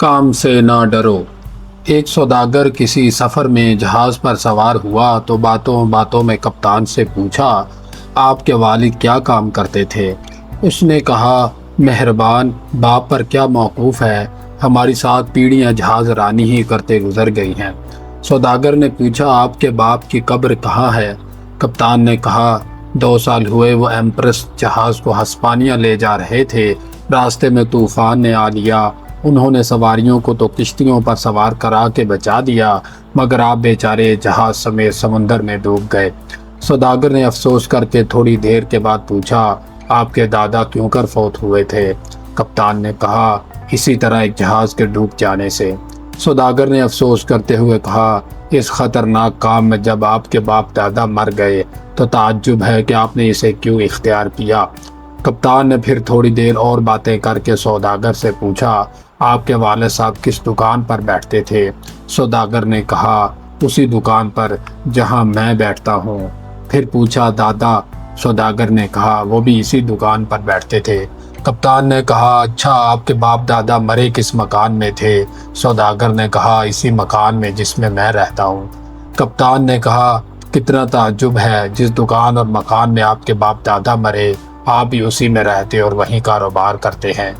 काम से ना डरो। एक सौदागर किसी सफ़र में जहाज़ पर सवार हुआ तो बातों बातों में कप्तान से पूछा, आपके वालिद क्या काम करते थे? उसने कहा, मेहरबान बाप पर क्या मौकूफ़ है, हमारी 7 पीढ़ियाँ जहाज़ रानी ही करते गुजर गई हैं। सौदागर ने पूछा, आपके बाप की कब्र कहाँ है? कप्तान ने कहा, 2 साल हुए वो एम्प्रेस जहाज़ को हस्पानिया ले जा रहे थे, रास्ते में तूफ़ान ने आ लिया। उन्होंने सवारियों को तो किश्तियों पर सवार करा के बचा दिया, मगर आप बेचारे जहाज़ समेत समंदर में डूब गए। सौदागर ने अफसोस करके थोड़ी देर के बाद पूछा, आपके दादा क्यों कर फौत हुए थे? कप्तान ने कहा, इसी तरह एक जहाज़ के डूब जाने से। सौदागर ने अफसोस करते हुए कहा, इस ख़तरनाक काम में जब आपके बाप दादा मर गए तो ताज्जुब है कि आपने इसे क्यों इख्तियार किया। कप्तान ने फिर थोड़ी देर और बातें करके सौदागर से पूछा, आपके वालिद साहब किस दुकान पर बैठते थे? सौदागर ने कहा, उसी दुकान पर जहां मैं बैठता हूं। फिर पूछा, दादा? सौदागर ने कहा, वो भी इसी दुकान पर बैठते थे। कप्तान ने कहा, अच्छा, आपके बाप दादा मरे किस मकान में थे? सौदागर ने कहा, इसी मकान में जिसमें मैं रहता हूँ। कप्तान ने कहा, कितना ताज्जुब है, जिस दुकान और मकान में आपके बाप दादा मरे, आप भी उसी में रहते और वहीं कारोबार करते हैं।